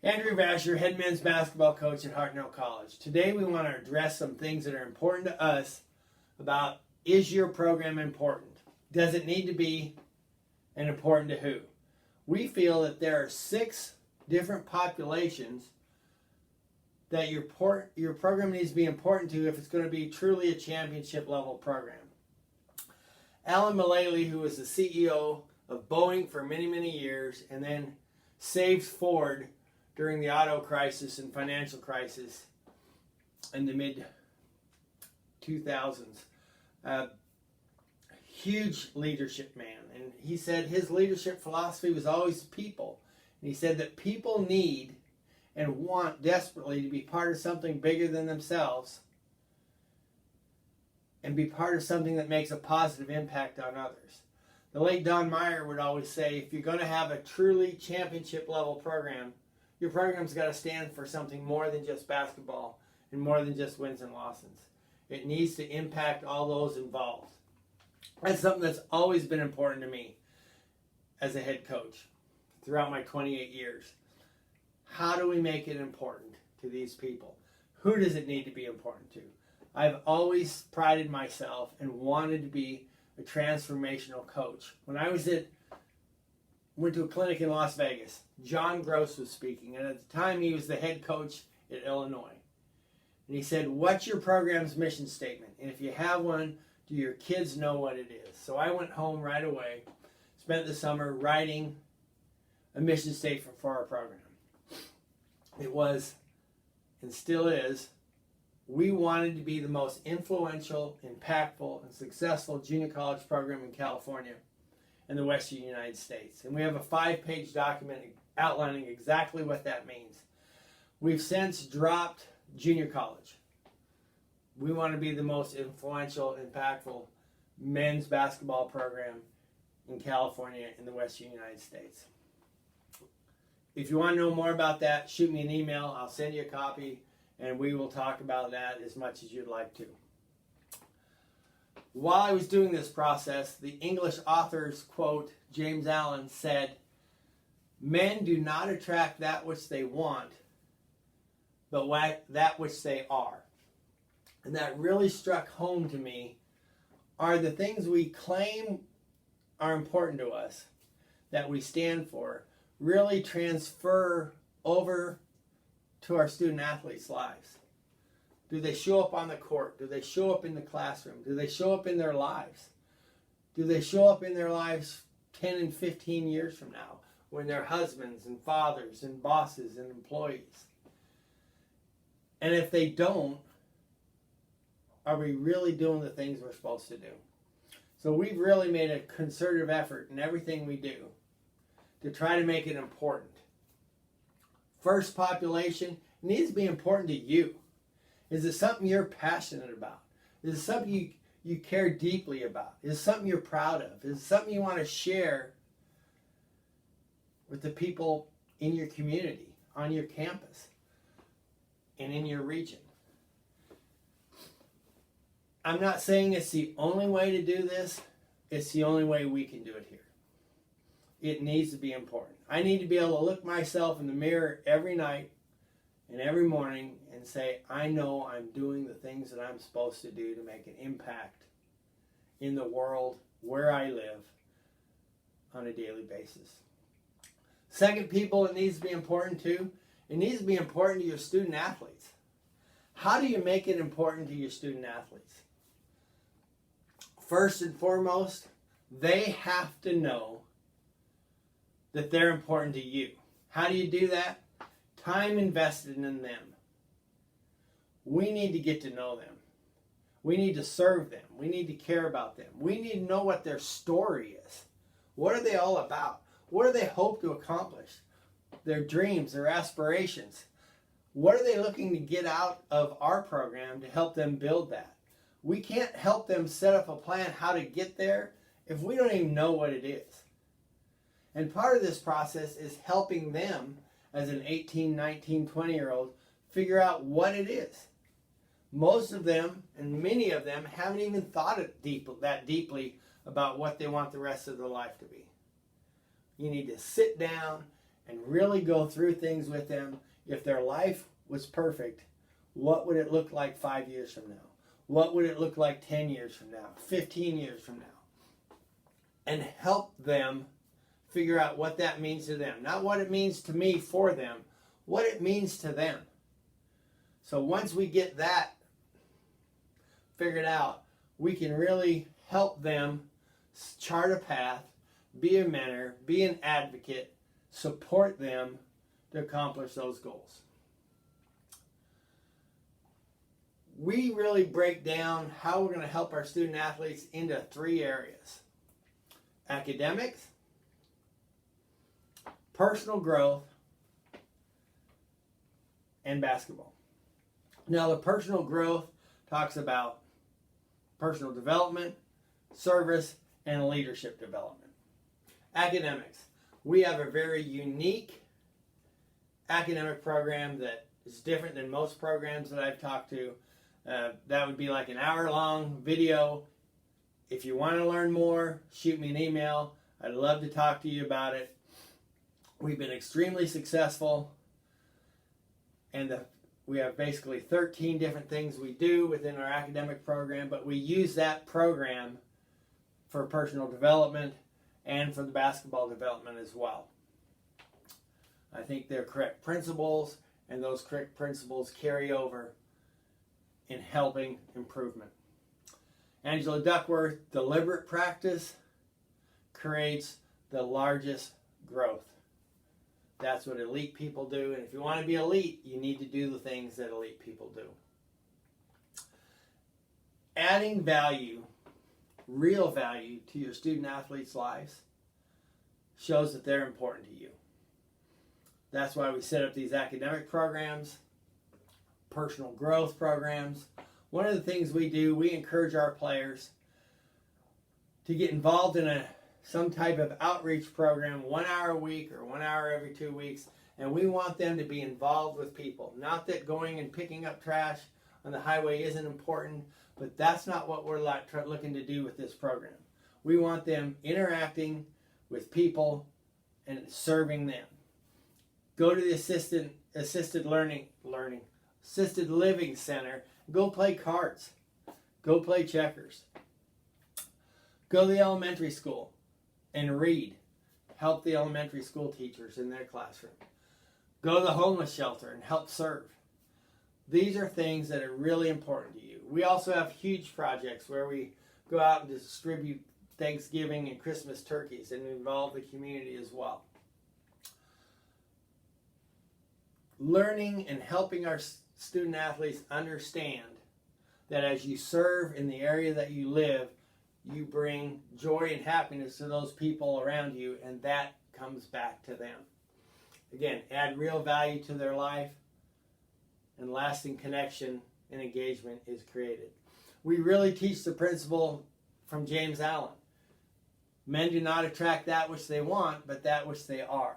Andrew Vasher, head men's basketball coach at Hartnell College. Today we want to address some things that are important to us about, is your program important? Does it need to be, and important to who? We feel that there are 6 different populations that your program needs to be important to if it's going to be truly a championship level program. Alan Mulally, who was the CEO of Boeing for many, many years and then saved Ford during the auto crisis and financial crisis in the mid-2000s. Huge leadership man. And he said his leadership philosophy was always people. And he said that people need and want desperately to be part of something bigger than themselves and be part of something that makes a positive impact on others. The late Don Meyer would always say, if you're going to have a truly championship level program, your program's got to stand for something more than just basketball and more than just wins and losses. It needs to impact all those involved. That's something that's always been important to me as a head coach throughout my 28 years. How do we make it important to these people? Who does it need to be important to? I've always prided myself and wanted to be a transformational coach. When I went to a clinic in Las Vegas, John Gross was speaking, and at the time he was the head coach at Illinois. And he said, what's your program's mission statement? And if you have one, do your kids know what it is? So I went home right away, spent the summer writing a mission statement for our program. It was, and still is, we wanted to be the most influential, impactful, and successful junior college program in California and the Western United States. And we have a 5-page document outlining exactly what that means. We've since dropped junior college. We want to be the most influential, impactful men's basketball program in California and the Western United States. If you want to know more about that, shoot me an email. I'll send you a copy, and we will talk about that as much as you'd like to. While I was doing this process, the English author's quote, James Allen, said, "Men do not attract that which they want, but that which they are." And that really struck home to me. Are the things we claim are important to us, that we stand for, really transfer over to our student athletes' lives? Do they show up on the court? Do they show up in the classroom? Do they show up in their lives? Do they show up in their lives 10 and 15 years from now when they're husbands and fathers and bosses and employees? And if they don't, are we really doing the things we're supposed to do? So we've really made a concerted effort in everything we do to try to make it important. First population, it needs to be important to you. Is it something you're passionate about? Is it something you care deeply about? Is it something you're proud of? Is it something you want to share with the people in your community, on your campus, and in your region? I'm not saying it's the only way to do this. It's the only way we can do it here. It needs to be important. I need to be able to look myself in the mirror every night and every morning and say, I know I'm doing the things that I'm supposed to do to make an impact in the world where I live on a daily basis. Second, people, it needs to be important to. It needs to be important to your student athletes. How do you make it important to your student athletes? First and foremost, they have to know that they're important to you. How do you do that? Time invested in them. We need to get to know them. We need to serve them. We need to care about them. We need to know what their story is. What are they all about? What do they hope to accomplish? Their dreams, their aspirations. What are they looking to get out of our program to help them build that? We can't help them set up a plan how to get there if we don't even know what it is. And part of this process is helping them as an 18, 19, 20-year-old figure out what it is. Most of them, and many of them, haven't even thought that deeply about what they want the rest of their life to be. You need to sit down and really go through things with them. If their life was perfect, what would it look like 5 years from now? What would it look like 10 years from now, 15 years from now? And help them figure out what that means to them. Not what it means to me for them, what it means to them. So once we get that figured out, we can really help them chart a path, be a mentor, be an advocate, support them to accomplish those goals. We really break down how we're going to help our student athletes into 3 areas: academics, personal growth, and basketball. Now, the personal growth talks about personal development, service, and leadership development. Academics. We have a very unique academic program that is different than most programs that I've talked to. That would be like an hour-long video. If you want to learn more, shoot me an email. I'd love to talk to you about it. We've been extremely successful, and we have basically 13 different things we do within our academic program, but we use that program for personal development and for the basketball development as well. I think they're correct principles, and those correct principles carry over in helping improvement. Angela Duckworth, deliberate practice creates the largest growth. That's what elite people do, and if you want to be elite, you need to do the things that elite people do. Adding value, real value, to your student athletes' lives shows that they're important to you. That's why we set up these academic programs, personal growth programs. One of the things we do, we encourage our players to get involved in some type of outreach program, 1 hour a week or 1 hour every 2 weeks, and we want them to be involved with people. Not that going and picking up trash on the highway isn't important, but that's not what we're looking to do with this program. We want them interacting with people and serving them. Go to the assisted living center. Go play cards. Go play checkers. Go to the elementary school and read. Help the elementary school teachers in their classroom. Go to the homeless shelter and help serve. These are things that are really important to you. We also have huge projects where we go out and distribute Thanksgiving and Christmas turkeys and involve the community as well. Learning and helping our student athletes understand that as you serve in the area that you live, you bring joy and happiness to those people around you, and that comes back to them. Again, add real value to their life, and lasting connection and engagement is created. We really teach the principle from James Allen. Men do not attract that which they want, but that which they are.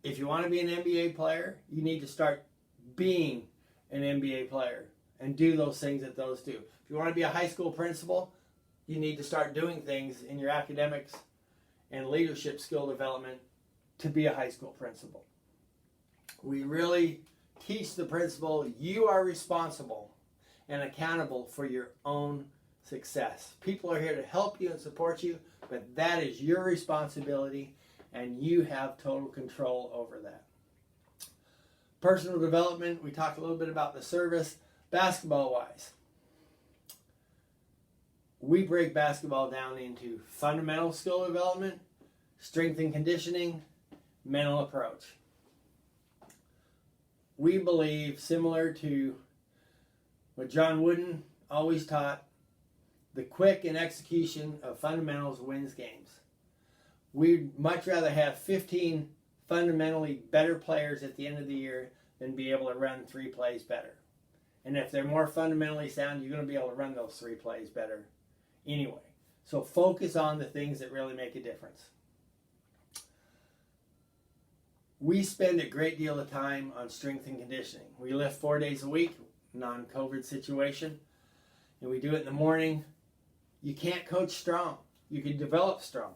If you want to be an NBA player, you need to start being an NBA player and do those things that those do. If you want to be a high school principal, you need to start doing things in your academics and leadership skill development to be a high school principal. We really teach the principle you are responsible and accountable for your own success. People are here to help you and support you, but that is your responsibility, and you have total control over that. Personal development, we talked a little bit about the service. Basketball-wise, we break basketball down into fundamental skill development, strength and conditioning, mental approach. We believe, similar to what John Wooden always taught, the quick and execution of fundamentals wins games. We'd much rather have 15 fundamentally better players at the end of the year than be able to run 3 plays better. And if they're more fundamentally sound, you're going to be able to run those 3 plays better anyway. So focus on the things that really make a difference. We spend a great deal of time on strength and conditioning. We lift 4 days a week, non-COVID situation, and we do it in the morning. You can't coach strong. You can develop strong.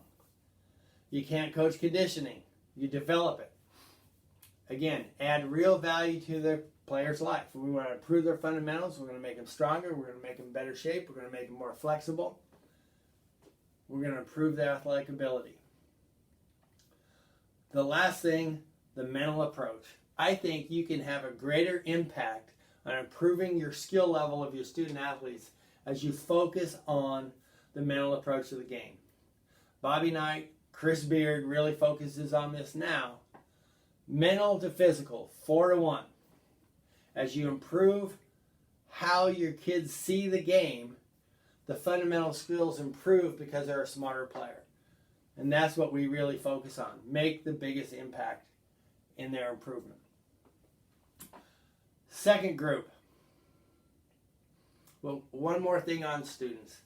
You can't coach conditioning. You develop it. Again, add real value to the player's life. We want to improve their fundamentals. We're going to make them stronger. We're going to make them in better shape. We're going to make them more flexible. We're going to improve their athletic ability. The last thing, the mental approach. I think you can have a greater impact on improving your skill level of your student athletes as you focus on the mental approach to the game. Bobby Knight, Chris Beard really focuses on this now. Mental to physical, 4-to-1. As you improve how your kids see the game, the fundamental skills improve because they're a smarter player. And that's what we really focus on. Make the biggest impact in their improvement. Second group. Well, one more thing on students.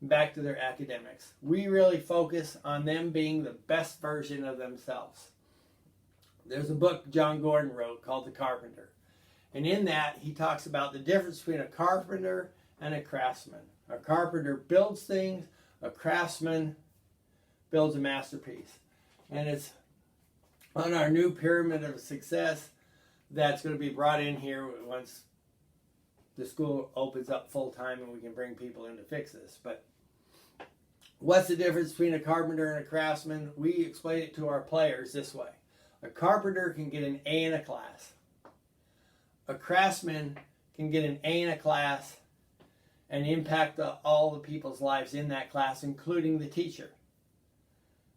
Back to their academics. We really focus on them being the best version of themselves. There's a book John Gordon wrote called The Carpenter. And in that, he talks about the difference between a carpenter and a craftsman. A carpenter builds things. A craftsman builds a masterpiece. And it's on our new pyramid of success that's going to be brought in here once the school opens up full time and we can bring people in to fix this. But what's the difference between a carpenter and a craftsman? We explain it to our players this way. A carpenter can get an A in a class. A craftsman can get an A in a class and impact all the people's lives in that class, including the teacher.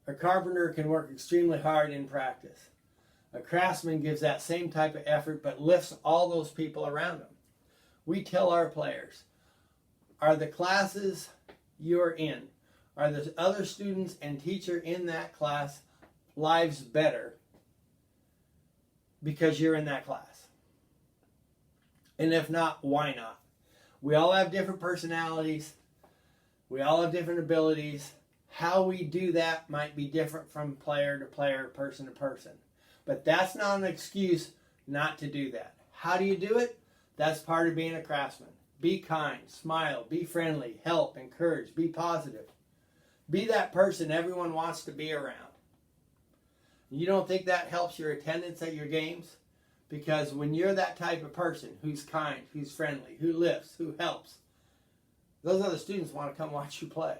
A carpenter can work extremely hard in practice. A craftsman gives that same type of effort but lifts all those people around them. We tell our players, are the classes you're in, are the other students and teacher in that class lives better because you're in that class? And if not, why not? We all have different personalities. We all have different abilities. How we do that might be different from player to player, person to person. But that's not an excuse not to do that. How do you do it? That's part of being a craftsman. Be kind, smile, be friendly, help, encourage, be positive. Be that person everyone wants to be around. You don't think that helps your attendance at your games? Because when you're that type of person who's kind, who's friendly, who lifts, who helps, those other students want to come watch you play.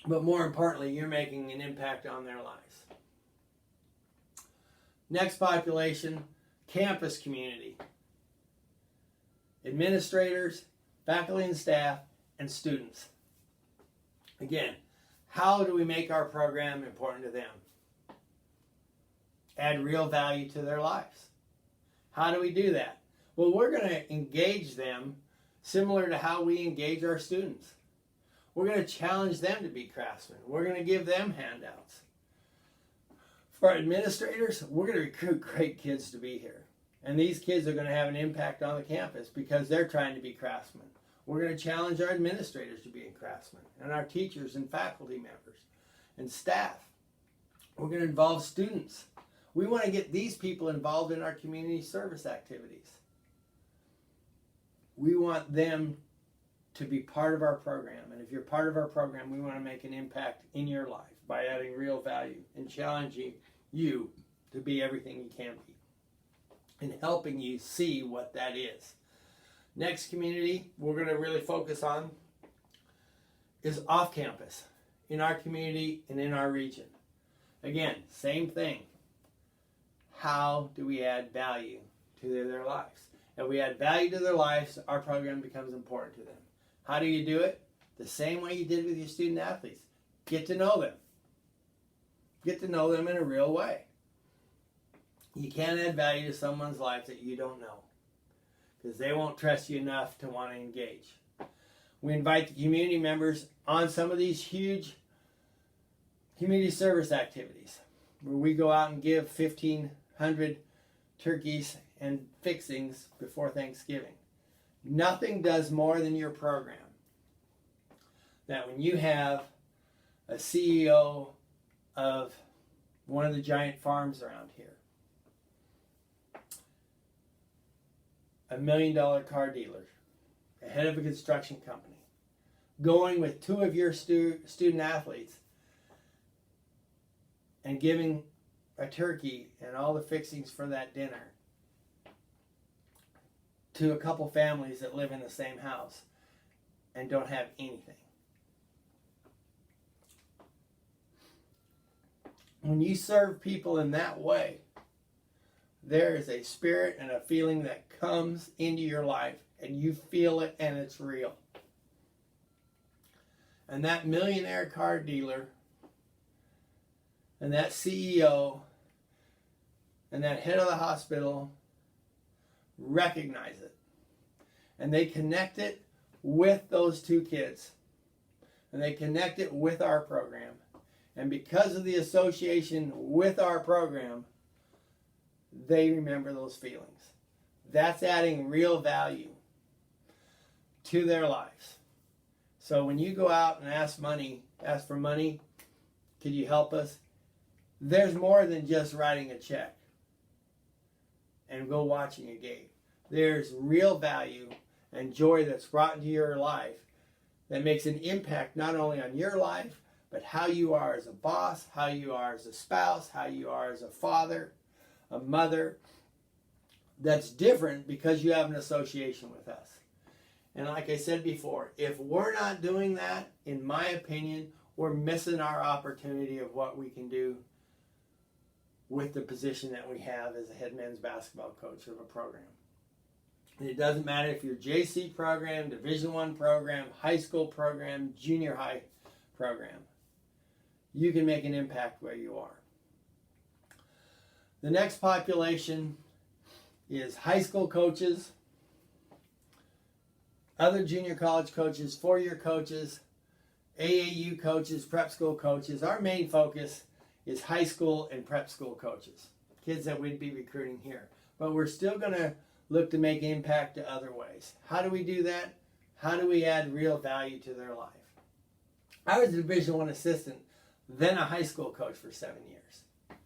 But more importantly, you're making an impact on their lives. Next population, campus community. Administrators, faculty and staff, and students. Again, how do we make our program important to them? Add real value to their lives. How do we do that? Well, we're going to engage them similar to how we engage our students. We're going to challenge them to be craftsmen. We're going to give them handouts. For our administrators, we're going to recruit great kids to be here. And these kids are going to have an impact on the campus because they're trying to be craftsmen. We're going to challenge our administrators to be craftsmen, and our teachers and faculty members and staff. We're going to involve students. We want to get these people involved in our community service activities. We want them to be part of our program. And if you're part of our program, we want to make an impact in your life by adding real value and challenging you to be everything you can be and helping you see what that is. Next community we're going to really focus on is off campus, in our community and in our region. Again, same thing. How do we add value to their lives? If we add value to their lives, our program becomes important to them. How do you do it? The same way you did with your student athletes. Get to know them. Get to know them in a real way. You can't add value to someone's life that you don't know, because they won't trust you enough to want to engage. We invite the community members on some of these huge community service activities where we go out and give 1,500 turkeys and fixings before Thanksgiving. Nothing does more than your program. That when you have a CEO of one of the giant farms around here, $1 million car dealer, a head of a construction company, going with two of your student athletes and giving a turkey and all the fixings for that dinner to a couple families that live in the same house and don't have anything. When you serve people in that way, there is a spirit and a feeling that comes into your life, and you feel it, and it's real. And that millionaire car dealer and that CEO and that head of the hospital recognize it. And they connect it with those two kids. And they connect it with our program. And because of the association with our program, they remember those feelings. That's adding real value to their lives. So when you go out and ask for money, could you help us? There's more than just writing a check and go watching a game. There's real value and joy that's brought into your life that makes an impact not only on your life, but how you are as a boss, how you are as a spouse, how you are as a father, a mother. That's different because you have an association with us. And like I said before, if we're not doing that, in my opinion, we're missing our opportunity of what we can do with the position that we have as a head men's basketball coach of a program. And it doesn't matter if you're JC program, Division I program, high school program, junior high program. You can make an impact where you are. The next population is high school coaches, other junior college coaches, four-year coaches, AAU coaches, prep school coaches. Our main focus is high school and prep school coaches, kids that we'd be recruiting here. But we're still going to look to make impact to other ways. How do we do that? How do we add real value to their life? I was a Division I assistant, then a high school coach for 7 years.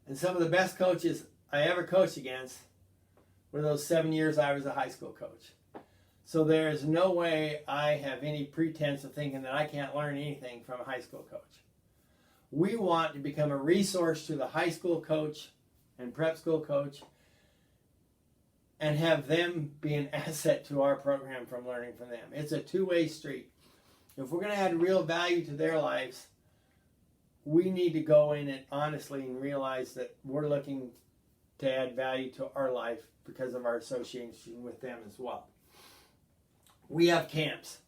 And some of the best coaches I ever coached against were those 7 years I was a high school coach. So there is no way I have any pretense of thinking that I can't learn anything from a high school coach. We want to become a resource to the high school coach and prep school coach and have them be an asset to our program from learning from them. It's a two-way street. If we're going to add real value to their lives, we need to go in it honestly and realize that we're looking to add value to our life because of our association with them as well. We have camps.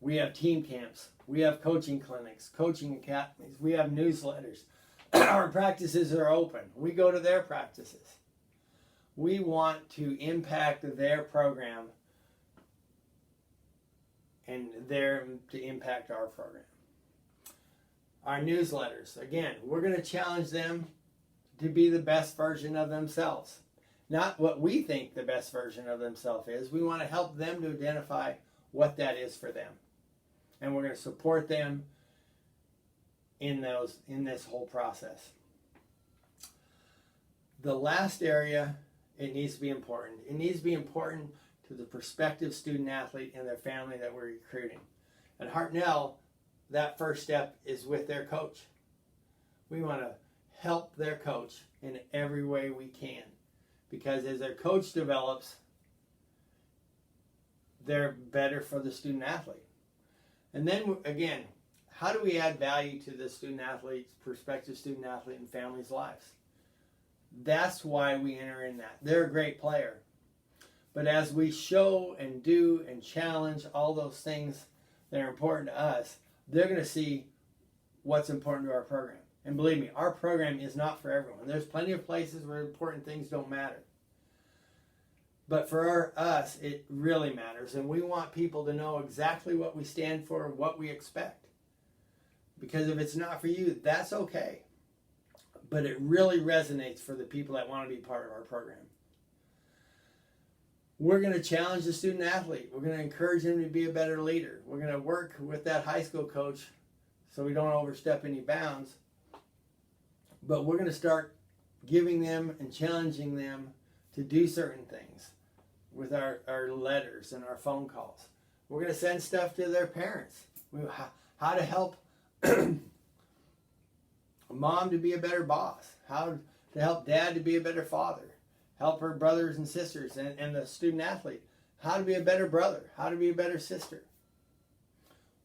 We have team camps. We have coaching clinics, coaching academies. We have newsletters. Our practices are open. We go to their practices. We want to impact their program and them to impact our program. Our newsletters, again, we're going to challenge them to be the best version of themselves. Not what we think the best version of themselves is. We want to help them to identify what that is for them. And we're going to support them in this whole process. The last area, it needs to be important. It needs to be important to the prospective student athlete and their family that we're recruiting. At Hartnell, that first step is with their coach. We want to help their coach in every way we can. Because as their coach develops, they're better for the student athlete. And then again, how do we add value to the student athlete's, prospective student athlete and family's lives? That's why we enter in that. They're a great player. But as we show and do and challenge all those things that are important to us, they're going to see what's important to our program. And believe me, our program is not for everyone. There's plenty of places where important things don't matter. But for us, it really matters. And we want people to know exactly what we stand for, what we expect. Because if it's not for you, that's okay. But it really resonates for the people that want to be part of our program. We're going to challenge the student athlete. We're going to encourage him to be a better leader. We're going to work with that high school coach so we don't overstep any bounds. But we're going to start giving them and challenging them to do certain things with our letters and our phone calls. We're going to send stuff to their parents. How to help mom to be a better boss, how to help dad to be a better father, help her brothers and sisters and the student athlete, how to be a better brother, how to be a better sister.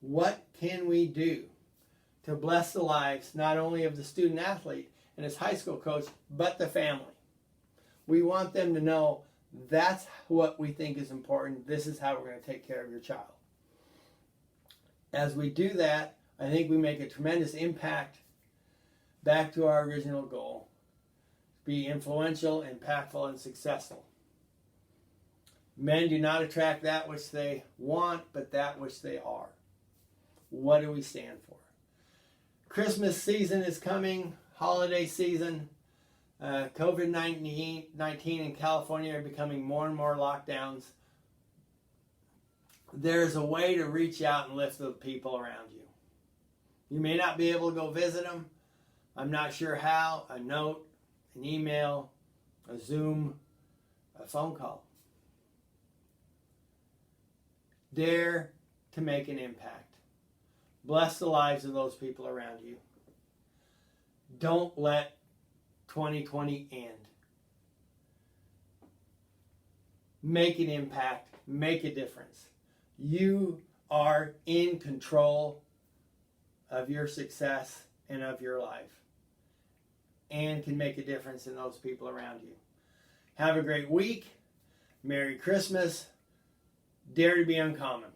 What can we do to bless the lives not only of the student athlete and his high school coach, but the family? We want them to know that's what we think is important. This is how we're going to take care of your child. As we do that, I think we make a tremendous impact back to our original goal. Be influential, impactful, and successful. Men do not attract that which they want, but that which they are. What do we stand for? Christmas season is coming, holiday season. COVID-19 in California are becoming more and more lockdowns. There's a way to reach out and lift the people around you. You may not be able to go visit them. I'm not sure how. A note, an email, a Zoom, a phone call. Dare to make an impact. Bless the lives of those people around you. Don't let 2020 end. Make an impact. Make a difference. You are in control of your success and of your life, and can make a difference in those people around you. Have a great week. Merry Christmas. Dare to be uncommon.